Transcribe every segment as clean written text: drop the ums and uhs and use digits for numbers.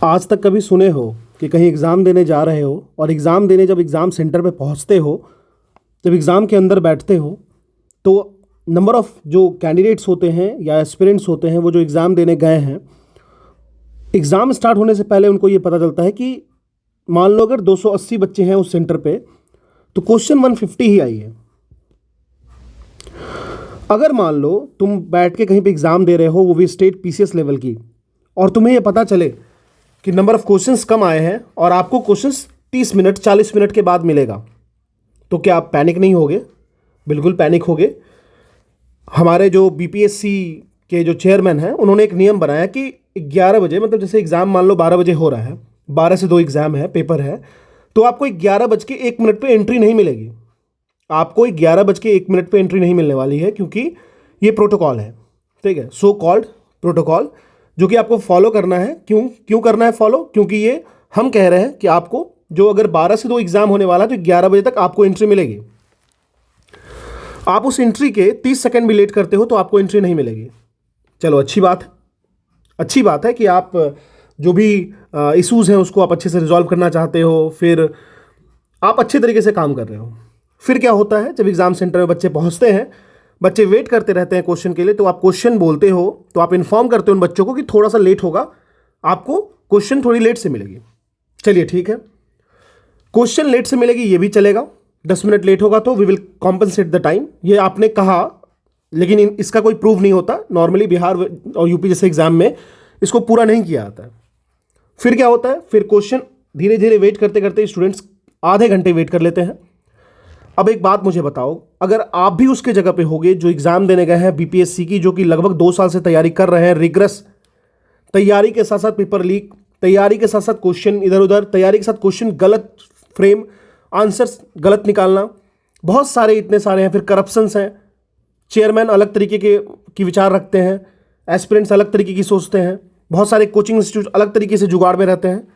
आज तक कभी सुने हो कि कहीं एग्ज़ाम देने जा रहे हो और एग्ज़ाम देने जब एग्ज़ाम सेंटर पे पहुंचते हो, जब एग्ज़ाम के अंदर बैठते हो, तो नंबर ऑफ़ जो कैंडिडेट्स होते हैं या एस्पिरेंट्स होते हैं, वो जो एग्ज़ाम देने गए हैं, एग्ज़ाम स्टार्ट होने से पहले उनको ये पता चलता है कि मान लो अगर 280 बच्चे हैं उस सेंटर पे, तो क्वेश्चन 150 ही आई है। अगर मान लो तुम बैठ के कहीं पे एग्ज़ाम दे रहे हो, वो भी स्टेट पीसीएस लेवल की, और तुम्हें ये पता चले कि नंबर ऑफ़ क्वेश्चंस कम आए हैं और आपको क्वेश्चंस 30 मिनट 40 मिनट के बाद मिलेगा, तो क्या आप पैनिक नहीं होगे? बिल्कुल पैनिक होगे। हमारे जो बीपीएससी के जो चेयरमैन हैं, उन्होंने एक नियम बनाया कि 11 बजे, मतलब जैसे एग्ज़ाम मान लो 12 बजे हो रहा है, 12 से 2 एग्ज़ाम है, पेपर है, तो आपको 11:01 पे एंट्री नहीं मिलेगी। आपको 11:01 पे एंट्री नहीं मिलने वाली है, क्योंकि ये प्रोटोकॉल है, ठीक है, सो कॉल्ड प्रोटोकॉल, जो कि आपको फॉलो करना है। क्यों करना है फॉलो? क्योंकि ये हम कह रहे हैं कि आपको जो अगर 12 से 2 एग्ज़ाम होने वाला है, तो 11 बजे तक आपको एंट्री मिलेगी। आप उस एंट्री के 30 सेकंड भी लेट करते हो तो आपको एंट्री नहीं मिलेगी। चलो, अच्छी बात है कि आप जो भी इश्यूज़ हैं उसको आप अच्छे से रिजॉल्व करना चाहते हो, फिर आप अच्छे तरीके से काम कर रहे हो। फिर क्या होता है, जब एग्ज़ाम सेंटर में बच्चे पहुंचते हैं, बच्चे वेट करते रहते हैं क्वेश्चन के लिए, तो आप क्वेश्चन बोलते हो, तो आप इन्फॉर्म करते हो उन बच्चों को कि थोड़ा सा लेट होगा, आपको क्वेश्चन थोड़ी लेट से मिलेगी। चलिए ठीक है, क्वेश्चन लेट से मिलेगी ये भी चलेगा, 10 मिनट लेट होगा तो we will compensate the time, ये आपने कहा, लेकिन इसका कोई प्रूफ नहीं होता। नॉर्मली बिहार और यूपी जैसे एग्जाम में इसको पूरा नहीं किया जाता है। फिर क्या होता है, फिर क्वेश्चन धीरे धीरे वेट करते करते स्टूडेंट्स आधे घंटे वेट कर लेते हैं। अब एक बात मुझे बताओ, अगर आप भी उसके जगह पे होगे जो एग्जाम देने गए हैं बीपीएससी की, जो कि लगभग 2 साल से तैयारी कर रहे हैं, रिग्रेस तैयारी के साथ साथ पेपर लीक, तैयारी के साथ साथ क्वेश्चन इधर उधर, तैयारी के साथ क्वेश्चन गलत फ्रेम, आंसर्स गलत निकालना, बहुत सारे इतने सारे हैं, फिर करप्शंस हैं, चेयरमैन अलग तरीके की विचार रखते हैं, एस्पिरेंट्स अलग तरीके की सोचते हैं, बहुत सारे कोचिंग इंस्टीट्यूट अलग तरीके से जुगाड़ में रहते हैं।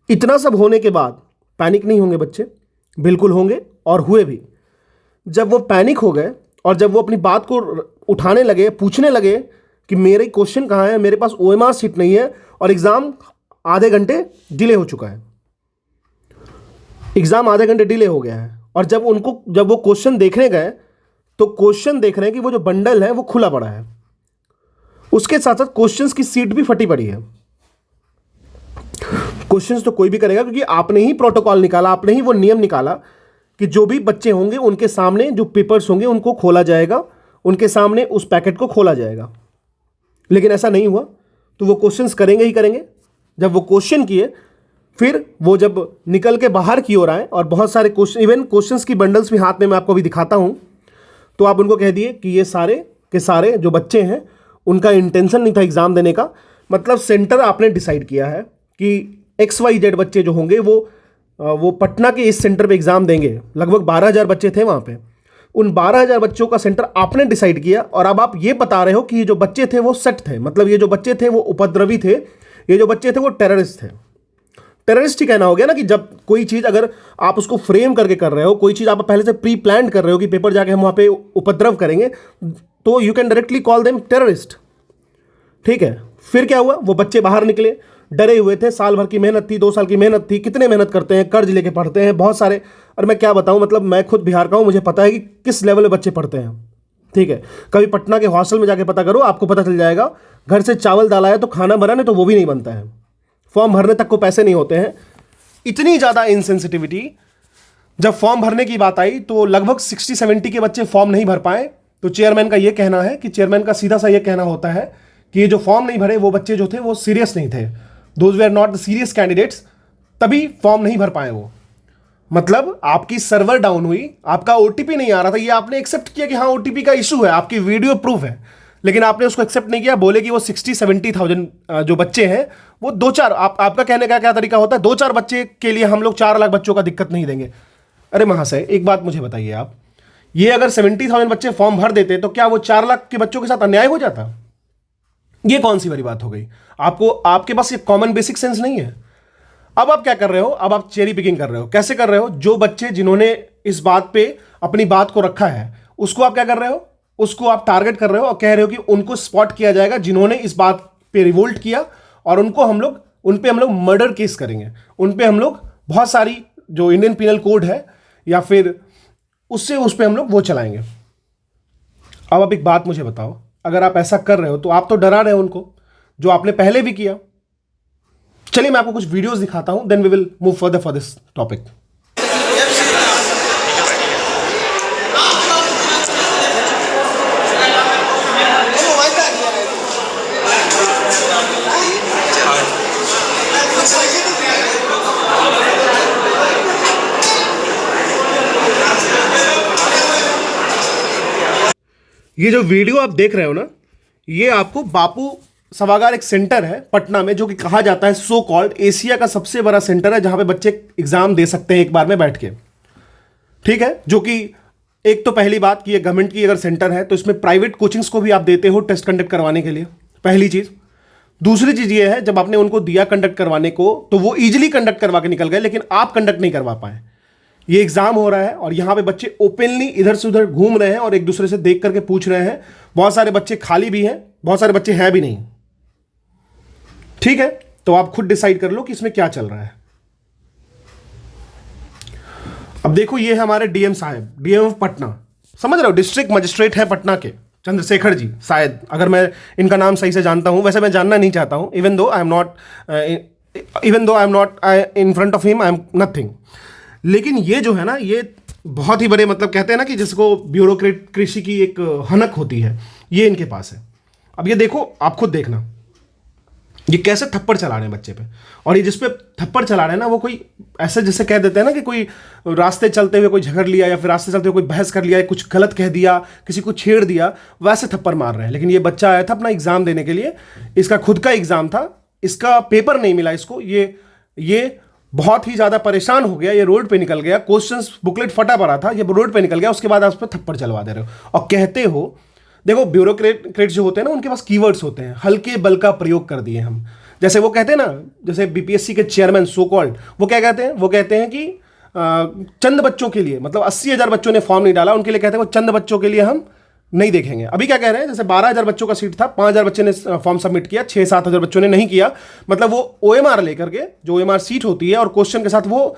इतना सब होने के बाद पैनिक नहीं होंगे बच्चे? बिल्कुल होंगे, और हुए भी। जब वो पैनिक हो गए और जब वो अपनी बात को उठाने लगे, पूछने लगे कि मेरे क्वेश्चन कहाँ है, मेरे पास ओएमआर शीट नहीं है, और एग्ज़ाम आधे घंटे डिले हो चुका है, एग्ज़ाम आधे घंटे डिले हो गया है, और जब वो क्वेश्चन देखने गए, तो क्वेश्चन देख रहे हैं कि वो जो बंडल है वो खुला पड़ा है, उसके साथ साथ क्वेश्चंस की सीट भी फटी पड़ी है। क्वेश्चंस तो कोई भी करेगा, क्योंकि आपने ही प्रोटोकॉल निकाला, आपने ही वो नियम निकाला कि जो भी बच्चे होंगे उनके सामने जो पेपर्स होंगे उनको खोला जाएगा, उनके सामने उस पैकेट को खोला जाएगा। लेकिन ऐसा नहीं हुआ, तो वो क्वेश्चंस करेंगे ही करेंगे। जब वो क्वेश्चन किए, फिर वो जब निकल के बाहर की ओर आए, और बहुत सारे क्वेश्चन, इवन क्वेश्चंस की बंडल्स भी हाथ में मैं आपको अभी दिखाता हूं, तो आप उनको कह दिए कि ये सारे के सारे जो बच्चे हैं उनका इंटेंशन नहीं था एग्ज़ाम देने का। मतलब सेंटर आपने डिसाइड किया है कि XYZ बच्चे जो होंगे वो पटना के इस सेंटर पे एग्ज़ाम देंगे। लगभग 12,000 बच्चे थे वहाँ पे, उन 12,000 बच्चों का सेंटर आपने डिसाइड किया, और अब आप ये बता रहे हो कि ये जो बच्चे थे वो सेट थे, मतलब ये जो बच्चे थे वो उपद्रवी थे, ये जो बच्चे थे वो टेररिस्ट थे। टेररिस्ट ही कहना हो गया ना, कि जब कोई चीज़ अगर आप उसको फ्रेम करके कर रहे हो, कोई चीज़ आप पहले से प्री प्लान कर रहे हो कि पेपर जाके हम वहाँ पे उपद्रव करेंगे, तो you can directly call them terrorist. ठीक है, फिर क्या हुआ, वो बच्चे बाहर निकले, डरे हुए थे, साल भर की मेहनत थी, 2 साल की मेहनत थी, कितने मेहनत करते हैं, कर्ज लेके पढ़ते हैं बहुत सारे। और मैं क्या बताऊं, मतलब मैं खुद बिहार का हूं, मुझे पता है कि किस लेवल पे बच्चे पढ़ते हैं। ठीक है, कभी पटना के हॉस्टल में जाके पता करो, आपको पता चल जाएगा। घर से चावल दाल आया तो खाना बना, नहीं तो वो भी नहीं बनता है, फॉर्म भरने तक को पैसे नहीं होते हैं। इतनी ज़्यादा इनसेंसिटिविटी। जब फॉर्म भरने की बात आई तो लगभग 60-70 के बच्चे फॉर्म नहीं भर पाए। तो चेयरमैन का ये कहना है कि चेयरमैन का सीधा सा ये कहना होता है कि ये जो फॉर्म नहीं भरे वो बच्चे जो थे वो सीरियस नहीं थे, those they are not the serious candidates, तभी फॉर्म नहीं भर पाए वो। मतलब आपकी सर्वर डाउन हुई, आपका ओटीपी नहीं आ रहा था, ये आपने एक्सेप्ट किया कि हाँ ओटीपी का इशू है, आपकी वीडियो प्रूफ है, लेकिन आपने उसको एक्सेप्ट नहीं किया। बोले कि वो 60-70,000 जो बच्चे हैं वो 2-4, आपका कहने का क्या तरीका होता है, 2-4 बच्चे के लिए हम लोग 4 लाख बच्चों का दिक्कत नहीं देंगे। अरे महाशय, एक बात मुझे बताइए आप, ये अगर 70,000 बच्चे फॉर्म भर देते तो क्या वो 4 लाख के बच्चों के साथ अन्याय हो जाता? ये कौन सी बड़ी बात हो गई? आपके पास ये कॉमन बेसिक सेंस नहीं है। अब आप क्या कर रहे हो, अब आप चेरी पिकिंग कर रहे हो। कैसे कर रहे हो? जो बच्चे जिन्होंने इस बात पे अपनी बात को रखा है, उसको आप क्या कर रहे हो, उसको आप टारगेट कर रहे हो और कह रहे हो कि उनको स्पॉट किया जाएगा जिन्होंने इस बात पे रिवोल्ट किया, और उनको हम लोग उन पे हम लोग मर्डर केस करेंगे, उन पे हम लोग बहुत सारी जो इंडियन पिनल कोड है या फिर उससे उस पे हम लोग वो चलाएंगे। अब आप एक बात मुझे बताओ, अगर आप ऐसा कर रहे हो तो आप तो डरा रहे हो उनको, जो आपने पहले भी किया। चलिए मैं आपको कुछ वीडियोस दिखाता हूं, then we will move further for this topic. ये जो वीडियो आप देख रहे हो ना, ये आपको बापू सभागार एक सेंटर है पटना में, जो कि कहा जाता है सो कॉल्ड एशिया का सबसे बड़ा सेंटर है, जहां पे बच्चे एग्जाम दे सकते हैं एक बार में बैठ के। ठीक है, जो कि एक तो पहली बात कि ये गवर्नमेंट की अगर सेंटर है तो इसमें प्राइवेट कोचिंग्स को भी आप देते हो टेस्ट कंडक्ट करवाने के लिए, पहली चीज़। दूसरी चीज़ ये है, जब आपने उनको दिया कंडक्ट करवाने को तो वो ईजिली कंडक्ट करवा के निकल गए, लेकिन आप कंडक्ट नहीं करवा पाए। ये एग्जाम हो रहा है और यहाँ पे बच्चे ओपनली इधर से उधर घूम रहे हैं और एक दूसरे से देख करके पूछ रहे हैं। बहुत सारे बच्चे खाली भी हैं, बहुत सारे बच्चे हैं भी नहीं। ठीक है, तो आप खुद डिसाइड कर लो कि इसमें क्या चल रहा है। अब देखो, ये है हमारे डीएम साहब, डीएम ऑफ पटना, समझ रहे हो, डिस्ट्रिक्ट मजिस्ट्रेट है पटना के, चंद्रशेखर जी शायद, अगर मैं इनका नाम सही से जानता हूं। वैसे मैं जानना नहीं चाहता हूं, even though I am not in front of him, I am nothing. लेकिन ये जो है ना, ये बहुत ही बड़े, मतलब कहते हैं ना कि जिसको ब्यूरोक्रेसी की एक हनक होती है, ये इनके पास है। अब ये देखो, आप खुद देखना, ये कैसे थप्पड़ चला रहे हैं बच्चे पे। और ये जिस पे थप्पड़ चला रहे हैं ना, वो कोई ऐसे जैसे कह देते हैं ना कि कोई रास्ते चलते हुए कोई झगड़ लिया, या फिर रास्ते चलते हुए कोई बहस कर लिया, कुछ गलत कह दिया, किसी को छेड़ दिया, वैसे थप्पड़ मार रहे हैं। लेकिन ये बच्चा आया था अपना एग्जाम देने के लिए, इसका खुद का एग्जाम था, इसका पेपर नहीं मिला इसको, ये बहुत ही ज़्यादा परेशान हो गया, ये रोड पे निकल गया, क्वेश्चंस बुकलेट फटा पड़ा था, ये रोड पे निकल गया, उसके बाद आप उस पर थप्पड़ चलवा दे रहे हो और कहते हो। देखो, ब्यूरोक्रेट जो होते हैं ना, उनके पास कीवर्ड्स होते हैं, हल्के बल का प्रयोग कर दिए हम। जैसे वो कहते हैं ना, जैसे बीपीएससी के चेयरमैन सो कॉल्ड, वो क्या कहते हैं, वो कहते हैं कि चंद बच्चों के लिए, मतलब 80,000 बच्चों ने फॉर्म नहीं डाला, उनके लिए कहते हैं वो चंद बच्चों के लिए हम नहीं देखेंगे। अभी क्या कह रहे हैं, जैसे 12,000 बच्चों का सीट था, 5,000 बच्चे ने फॉर्म सबमिट किया, 6-7 हज़ार बच्चों ने नहीं किया। मतलब वो ओएमआर लेकर के, जो ओएमआर सीट होती है और क्वेश्चन के साथ, वो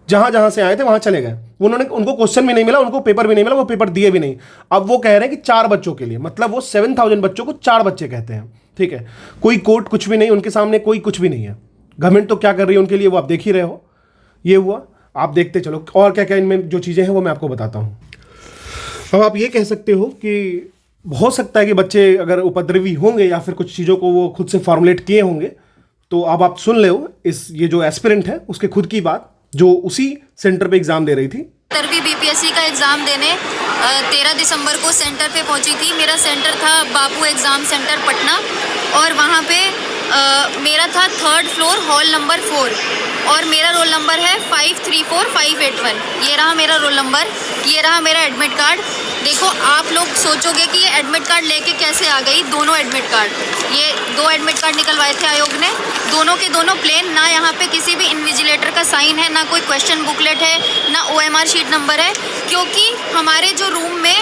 जहां जहां से आए थे वहां चले गए। उनको क्वेश्चन भी नहीं मिला, उनको पेपर भी नहीं मिला, वो पेपर दिए भी नहीं। अब वो कह रहे हैं कि 4 बच्चों के लिए, मतलब वो 7,000 बच्चों को 4 बच्चे कहते हैं। ठीक है, कोई कोर्ट कुछ भी नहीं, उनके सामने कोई कुछ भी नहीं है। गवर्नमेंट तो क्या कर रही है उनके लिए, वो आप देख ही रहे हो। ये हुआ, आप देखते चलो और क्या क्या इनमें जो चीज़ें हैं वो मैं आपको बताता हूँ। अब आप ये कह सकते हो कि हो सकता है कि बच्चे अगर उपद्रवी होंगे या फिर कुछ चीज़ों को वो खुद से फॉर्मुलेट किए होंगे, तो अब आप सुन ले ये जो एस्पिरेंट है उसके खुद की बात, जो उसी सेंटर पे एग्जाम दे रही थी। बीपीएससी का एग्ज़ाम देने 13 दिसंबर को सेंटर पे पहुंची थी। मेरा सेंटर था बापू एग्ज़ाम सेंटर पटना, और वहां पे मेरा था 3rd फ्लोर हॉल नंबर 4, और मेरा रोल नंबर है 534581। ये रहा मेरा रोल नंबर, ये रहा मेरा एडमिट कार्ड। देखो, आप लोग सोचोगे कि ये एडमिट कार्ड लेके कैसे आ गई, दोनों एडमिट कार्ड, ये 2 एडमिट कार्ड निकलवाए थे आयोग ने, दोनों के दोनों प्लेन, ना यहाँ पे किसी भी इन्विजिलेटर का साइन है, ना कोई क्वेश्चन बुकलेट है, ना ओएमआर शीट नंबर है। क्योंकि हमारे जो रूम में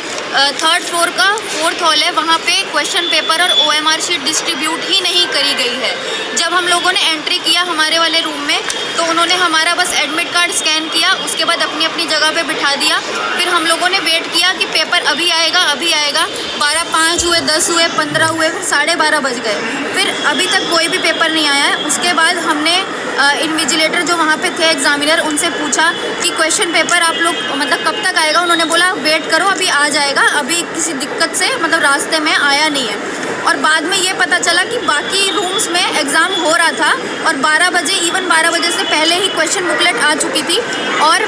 3rd फ्लोर का 4th हॉल है, वहाँ पे क्वेश्चन पेपर और ओएमआर शीट डिस्ट्रीब्यूट ही नहीं करी गई है। जब हम लोगों ने एंट्री किया हमारे वाले रूम में, तो उन्होंने हमारा बस एडमिट कार्ड स्कैन किया, उसके बाद अपनी अपनी जगह पे बिठा दिया। फिर हम लोगों ने वेट किया कि पेपर अभी आएगा, अभी आएगा। 12:05 हुए, 10 हुए, 15 हुए, फिर 12:30 बज गए, फिर अभी तक कोई भी पेपर नहीं आया है। उसके बाद हमने इन्विजिलेटर जो वहाँ पे थे, एग्जामिनर, उनसे पूछा कि क्वेश्चन पेपर आप लोग मतलब कब तक आएगा। उन्होंने बोला वेट करो, अभी आ जाएगा, अभी किसी दिक्कत से मतलब रास्ते में आया नहीं है। और बाद में ये पता चला कि बाकी रूम्स में एग्ज़ाम हो रहा था और 12 बजे, इवन 12 बजे से पहले ही क्वेश्चन बुकलेट आ चुकी थी और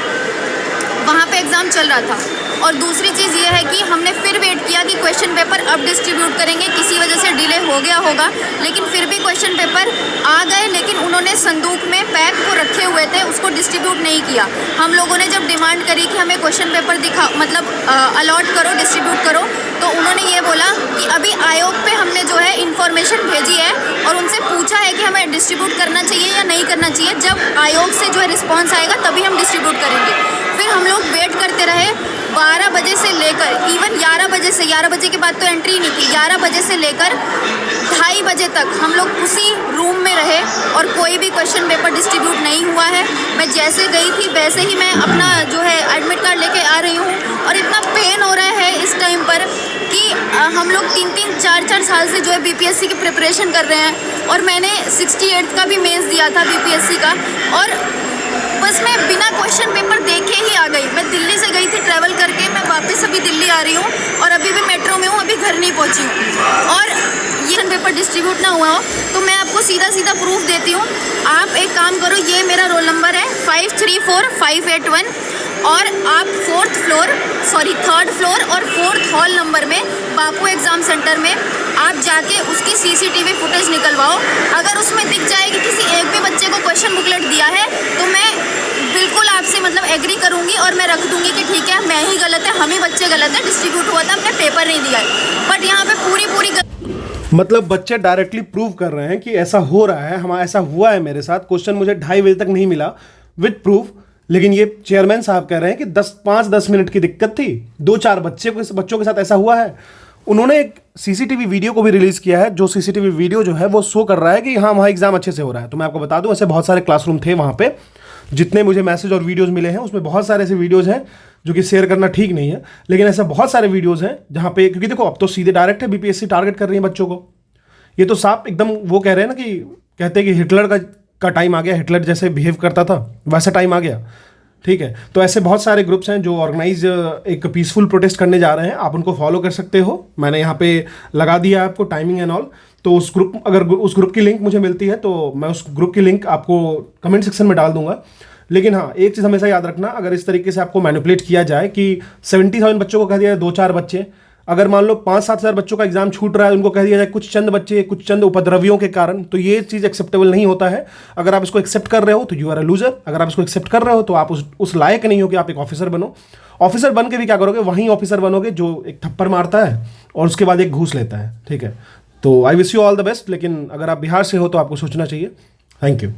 वहाँ पे एग्ज़ाम चल रहा था। और दूसरी चीज़ ये है कि हमने फिर वेट किया कि क्वेश्चन पेपर अब डिस्ट्रीब्यूट करेंगे, किसी वजह से डिले हो गया होगा, लेकिन फिर भी क्वेश्चन पेपर आ गए, लेकिन उन्होंने संदूक में पैक को रखे हुए थे, उसको डिस्ट्रीब्यूट नहीं किया। हम लोगों ने जब डिमांड करी कि हमें क्वेश्चन पेपर दिखा, मतलब अलॉट करो, डिस्ट्रीब्यूट करो, तो उन्होंने ये बोला कि अभी आयोग पे हमने जो है इन्फॉर्मेशन भेजी है और उनसे पूछा है कि हमें डिस्ट्रीब्यूट करना चाहिए या नहीं करना चाहिए। जब आयोग से जो है रिस्पॉन्स आएगा तभी हम डिस्ट्रीब्यूट करेंगे। फिर हम लोग वेट करते रहे 12 बजे से लेकर इवन 11 बजे से, 11 बजे के बाद तो एंट्री नहीं थी, 11 बजे से लेकर 2:30 बजे तक हम लोग उसी रूम में रहे और कोई भी क्वेश्चन पेपर डिस्ट्रीब्यूट नहीं हुआ है। मैं जैसे गई थी वैसे ही मैं अपना जो है एडमिट कार्ड लेके आ रही हूँ। और इतना पेन हो रहा है इस टाइम पर कि हम लोग 3-3, 4-4 साल से जो है बीपीएससी की प्रिपरेशन कर रहे हैं। और मैंने 68 का भी मेंस दिया था बीपीएससी का, और बस मैं बिना क्वेश्चन पेपर देखे ही आ गई। मैं दिल्ली से गई थी ट्रैवल करके, मैं वापस अभी दिल्ली आ रही हूँ और अभी भी मेट्रो में हूँ, अभी घर नहीं पहुँची हूँ। और ये पेपर डिस्ट्रीब्यूट ना हुआ हो तो मैं आपको सीधा सीधा प्रूफ देती हूँ। आप एक काम करो, ये मेरा रोल नंबर है 534581, और आप थर्ड फ्लोर और 4th हॉल नंबर में बापू एग्ज़ाम सेंटर में आप जाके उसकी सीसीटीवी फुटेज निकलवाओ। अगर उसमें दिख जाए कि किसी एक भी बच्चे को क्वेश्चन बुकलेट दिया है तो मैं बिल्कुल आपसे मतलब एग्री करूँगी और मैं रख दूँगी कि ठीक है, मैं ही गलत है, हम ही बच्चे गलत है, डिस्ट्रीब्यूट हुआ था, हमने पेपर नहीं दिया है। बट यहाँ पे पूरी मतलब बच्चे डायरेक्टली प्रूव कर रहे हैं कि ऐसा हो रहा है, हमारा ऐसा हुआ है मेरे साथ। क्वेश्चन मुझे 2:30 बजे तक नहीं मिला विद प्रूफ, लेकिन ये चेयरमैन साहब कह रहे हैं कि 5-10 मिनट की दिक्कत थी, 2-4 बच्चों के साथ ऐसा हुआ है। उन्होंने एक सीसीटीवी वीडियो को भी रिलीज किया है, जो सीसीटीवी वीडियो जो है वो शो कर रहा है कि हाँ, वहाँ एग्जाम अच्छे से हो रहा है। तो मैं आपको बता दूं, ऐसे बहुत सारे क्लासरूम थे वहाँ पे, जितने मुझे मैसेज और वीडियोस मिले हैं उसमें बहुत सारे ऐसे वीडियोस हैं जो कि शेयर करना ठीक नहीं है, लेकिन ऐसे बहुत सारे वीडियोस हैं जहाँ पे, क्योंकि देखो अब तो सीधे डायरेक्ट है बीपीएससी टारगेट कर रही है बच्चों को। ये तो साफ एकदम वो कह रहे हैं ना, कि कहते हैं कि हिटलर का टाइम आ गया, हिटलर जैसे बिहेव करता था वैसा टाइम आ गया। ठीक है, तो ऐसे बहुत सारे ग्रुप्स हैं जो ऑर्गेनाइज एक पीसफुल प्रोटेस्ट करने जा रहे हैं, आप उनको फॉलो कर सकते हो। मैंने यहाँ पे लगा दिया है आपको टाइमिंग एंड ऑल। तो अगर उस ग्रुप की लिंक मुझे मिलती है तो मैं उस ग्रुप की लिंक आपको कमेंट सेक्शन में डाल दूंगा। लेकिन हाँ, एक चीज़ हमेशा याद रखना, अगर इस तरीके से आपको मैनिपुलेट किया जाए कि 70,000 बच्चों को कह दिया जाए 2-4 बच्चे, अगर मान लो 5-7 हज़ार बच्चों का एग्जाम छूट रहा है, उनको कह दिया जाए कुछ चंद बच्चे कुछ चंद उपद्रवियों के कारण, तो ये चीज़ एक्सेप्टेबल नहीं होता है। अगर आप इसको एक्सेप्ट कर रहे हो तो यू आर अ लूजर। अगर आप इसको एक्सेप्ट कर रहे हो तो आप उस लायक नहीं हो कि आप एक ऑफिसर बनो। ऑफिसर बन के भी क्या करोगे, वहीं ऑफिसर बनोगे जो एक थप्पड़ मारता है और उसके बाद एक घूस लेता है। ठीक है, तो I wish you all the best. लेकिन अगर आप बिहार से हो तो आपको सोचना चाहिए। Thank you.